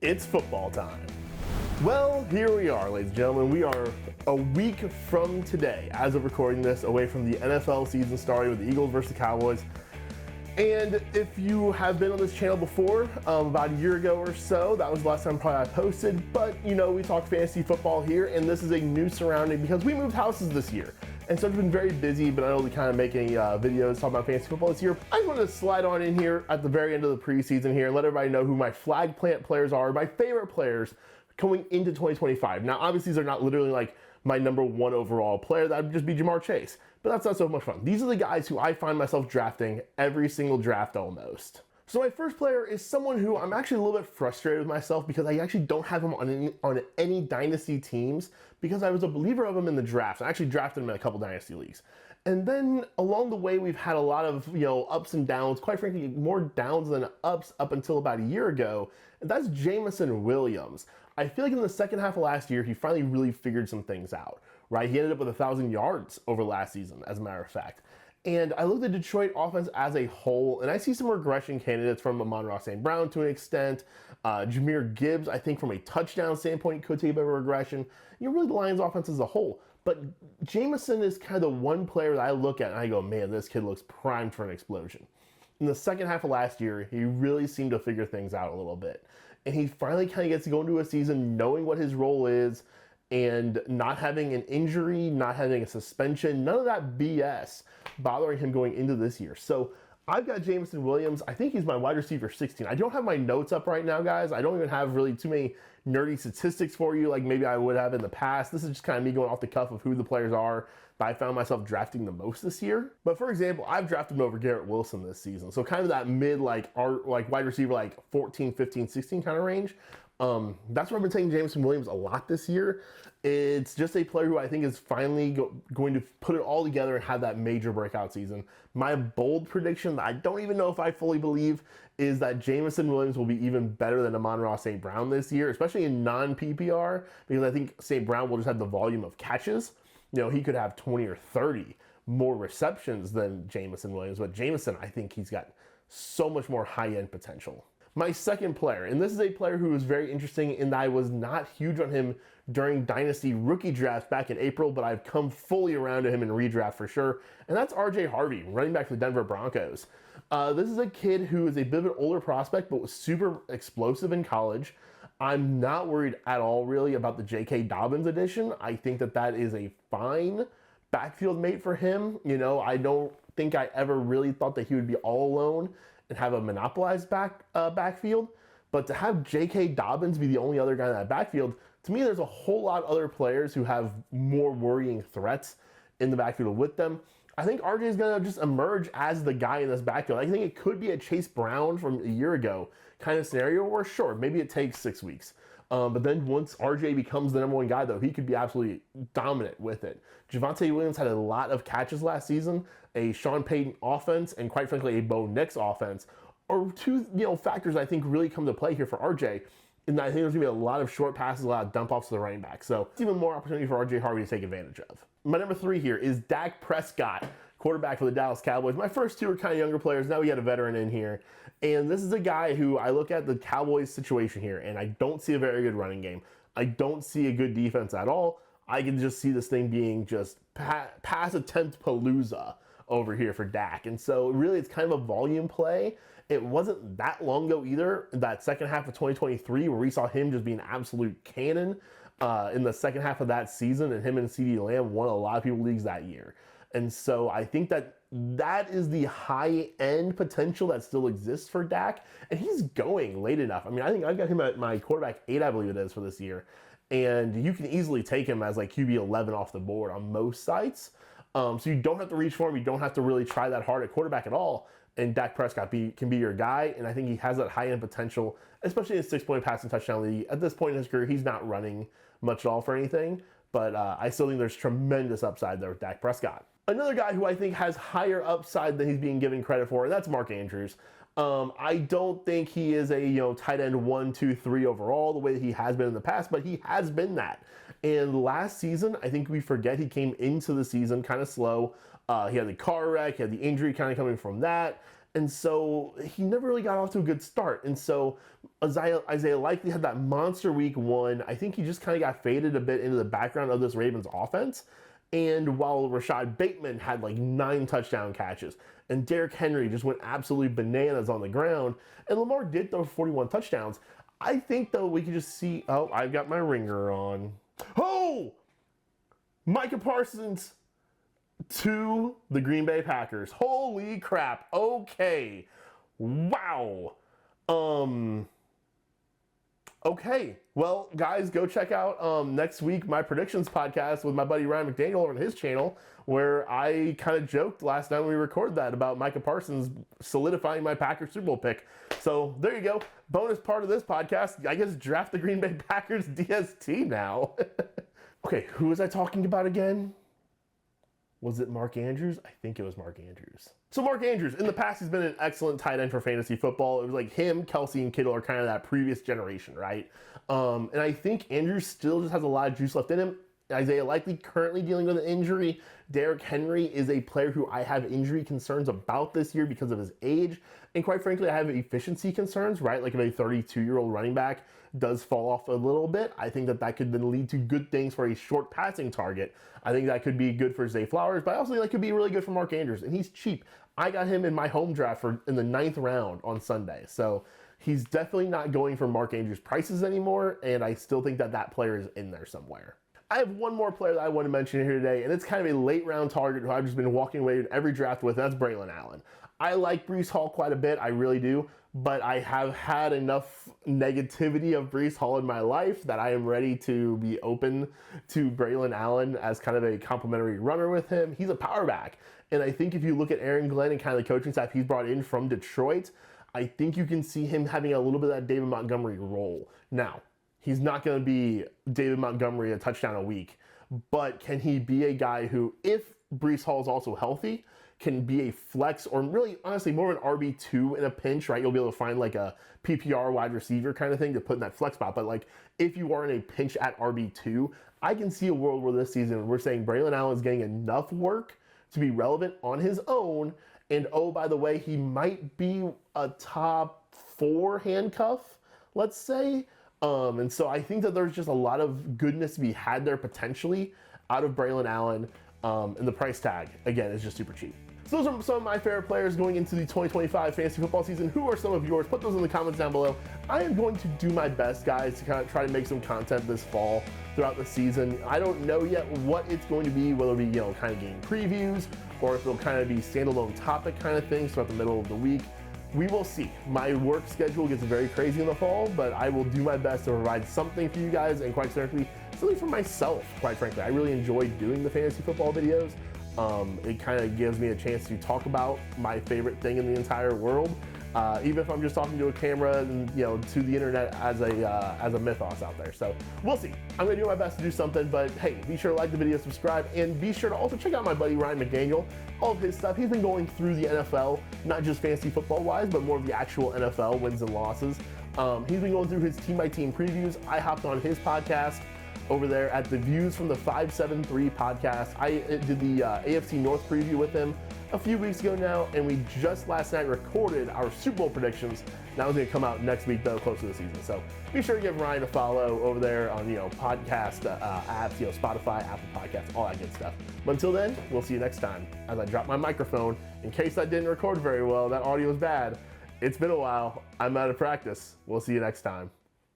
It's football time. Well, here we are, ladies and gentlemen. We are a week from today, as of recording this, away from the NFL season starting with the Eagles versus the Cowboys. And if you have been on this channel before, about a year ago or so, that was the last time probably I posted. But, you know, we talk fantasy football here, and this is a new surrounding because we moved houses this year. And so I've been very busy, but I don't really kind of make any videos talking about fantasy football this year. I just wanted to slide on in here at the very end of the preseason here and let everybody know who my flag plant players are, my favorite players going into 2025. Now, obviously, these are not literally like my number one overall player. That would just be Jamar Chase. But that's not so much fun. These are the guys who I find myself drafting every single draft almost. So my first player is someone who I'm actually a little bit frustrated with myself because I actually don't have him on any dynasty teams because I was a believer of him in the draft. I actually drafted him in a couple dynasty leagues. And then along the way, we've had a lot of, ups and downs, quite frankly, more downs than ups up until about a year ago. And that's Jameson Williams. I feel like in the second half of last year, he finally really figured some things out, right? He ended up with 1,000 yards over last season, as a matter of fact. And I look at the Detroit offense as a whole, and I see some regression candidates from Amon-Ra St. Brown to an extent. Jahmyr Gibbs, I think from a touchdown standpoint, could take a bit of a regression. Really the Lions offense as a whole. But Jameson is kind of the one player that I look at and I go, man, this kid looks primed for an explosion. In the second half of last year, he really seemed to figure things out a little bit. And he finally kind of gets to go into a season knowing what his role is and not having an injury, not having a suspension, none of that BS bothering him going into this year. So I've got Jameson Williams. I think he's my wide receiver 16. I don't have my notes up right now, guys. I don't even have really too many nerdy statistics for you like maybe I would have in the past. This is just kind of me going off the cuff of who the players are that I found myself drafting the most this year. But for example, I've drafted him over Garrett Wilson this season. So kind of that mid wide receiver 14, 15, 16 kind of range. That's where I've been taking Jameson Williams a lot this year. It's just a player who I think is finally going to put it all together and have that major breakout season. My bold prediction that I don't even know if I fully believe is that Jameson Williams will be even better than Amon-Ra St. Brown this year, especially in non-PPR, because I think St. Brown will just have the volume of catches. He could have 20 or 30 more receptions than Jameson Williams, but Jameson, I think he's got so much more high-end potential. My second player, and this is a player who was very interesting in that I was not huge on him during Dynasty rookie drafts back in April, but I've come fully around to him in redraft for sure, and that's RJ Harvey, running back for the Denver Broncos. This is a kid who is a bit of an older prospect, but was super explosive in college. I'm not worried at all, really, about the J.K. Dobbins addition. I think that is a fine backfield mate for him. I don't think I ever really thought that he would be all alone and have a monopolized backfield. But to have J.K. Dobbins be the only other guy in that backfield, to me, there's a whole lot of other players who have more worrying threats in the backfield with them. I think RJ is going to just emerge as the guy in this backfield. I think it could be a Chase Brown from a year ago kind of scenario where, sure, maybe it takes 6 weeks. But then once RJ becomes the number one guy, though, he could be absolutely dominant with it. Javonte Williams had a lot of catches last season. A Sean Payton offense and, quite frankly, a Bo Nix offense are two factors I think really come to play here for RJ. And I think there's going to be a lot of short passes, a lot of dump offs to the running back. So it's even more opportunity for RJ Harvey to take advantage of. My number 3 here is Dak Prescott, quarterback for the Dallas Cowboys. My first 2 are kind of younger players. Now we got a veteran in here. And this is a guy who I look at the Cowboys situation here, and I don't see a very good running game. I don't see a good defense at all. I can just see this thing being just pass attempt palooza over here for Dak. And so really it's kind of a volume play. It wasn't that long ago either, that second half of 2023, where we saw him just be an absolute cannon in the second half of that season, and him and CeeDee Lamb won a lot of people's leagues that year. And so I think that is the high-end potential that still exists for Dak, and he's going late enough. I mean, I think I've got him at my quarterback 8, I believe it is, for this year. And you can easily take him as like QB 11 off the board on most sites. So you don't have to reach for him. You don't have to really try that hard at quarterback at all. And Dak Prescott can be your guy. And I think he has that high-end potential, especially in a 6-point passing touchdown league. At this point in his career, he's not running much at all for anything. But I still think there's tremendous upside there with Dak Prescott. Another guy who I think has higher upside than he's being given credit for, and that's Mark Andrews. I don't think he is a tight end 1, 2, 3 overall the way that he has been in the past, but he has been that. And last season, I think we forget he came into the season kind of slow. He had the car wreck, he had the injury kind of coming from that, And so he never really got off to a good start. And so Isaiah Likely had that monster week 1. I think he just kind of got faded a bit into the background of this Ravens offense. And while Rashad Bateman had like 9 touchdown catches, and Derrick Henry just went absolutely bananas on the ground, and Lamar did throw 41 touchdowns, I think, though, we could just see, oh, I've got my ringer on. Oh! Micah Parsons to the Green Bay Packers. Holy crap. Okay. Wow. Okay. Well, guys, go check out next week my predictions podcast with my buddy Ryan McDaniel over on his channel, where I kind of joked last time we recorded that about Micah Parsons solidifying my Packers Super Bowl pick. So there you go. Bonus part of this podcast. I guess draft the Green Bay Packers DST now. Okay, who was I talking about again? Was it Mark Andrews? I think it was Mark Andrews. So Mark Andrews, in the past, he's been an excellent tight end for fantasy football. It was like him, Kelsey, and Kittle are kind of that previous generation, right? And I think Andrews still just has a lot of juice left in him. Isaiah Likely currently dealing with an injury. Derrick Henry is a player who I have injury concerns about this year because of his age. And quite frankly, I have efficiency concerns, right? Like if a 32-year-old running back does fall off a little bit, I think that could then lead to good things for a short passing target. I think that could be good for Zay Flowers, but I also think that could be really good for Mark Andrews. And he's cheap. I got him in my home draft in the 9th round on Sunday. So he's definitely not going for Mark Andrews prices anymore. And I still think that player is in there somewhere. I have one more player that I want to mention here today, and it's kind of a late round target who I've just been walking away in every draft with, and that's Braylon Allen. I like Breece Hall quite a bit, I really do, but I have had enough negativity of Breece Hall in my life that I am ready to be open to Braylon Allen as kind of a complimentary runner with him. He's a power back, and I think if you look at Aaron Glenn and kind of the coaching staff he's brought in from Detroit, I think you can see him having a little bit of that David Montgomery role. Now, he's not going to be David Montgomery a touchdown a week, but can he be a guy who, if Breece Hall is also healthy, can be a flex or really, honestly, more of an RB2 in a pinch, right? You'll be able to find like a PPR wide receiver kind of thing to put in that flex spot. But like if you are in a pinch at RB2, I can see a world where this season we're saying Braylon Allen is getting enough work to be relevant on his own. And oh, by the way, he might be a top 4 handcuff, let's say. And so I think that there's just a lot of goodness to be had there potentially out of Braylon Allen. And the price tag, again, is just super cheap. So those are some of my favorite players going into the 2025 fantasy football season. Who are some of yours? Put those in the comments down below. I am going to do my best, guys, to kind of try to make some content this fall throughout the season. I don't know yet what it's going to be, whether it'll be, kind of game previews, or if it'll kind of be standalone topic kind of things throughout the middle of the week. We will see. My work schedule gets very crazy in the fall, but I will do my best to provide something for you guys, and quite frankly, something for myself, quite frankly. I really enjoy doing the fantasy football videos. It kind of gives me a chance to talk about my favorite thing in the entire world, even if I'm just talking to a camera and to the internet as a mythos out there. So we'll see. I'm gonna do my best to do something, but hey, be sure to like the video, subscribe, and be sure to also check out my buddy Ryan McDaniel. All of his stuff. He's been going through the NFL, not just fantasy football wise, but more of the actual NFL wins and losses. He's been going through his team by team previews. I hopped on his podcast over there at the Views from the 573 podcast. I did the AFC North preview with him a few weeks ago now, and we just last night recorded our Super Bowl predictions. That was going to come out next week, though, close to the season. So be sure to give Ryan a follow over there on podcast apps, Spotify, Apple Podcasts, all that good stuff. But until then, we'll see you next time. As I drop my microphone, in case that didn't record very well, that audio is bad. It's been a while. I'm out of practice. We'll see you next time.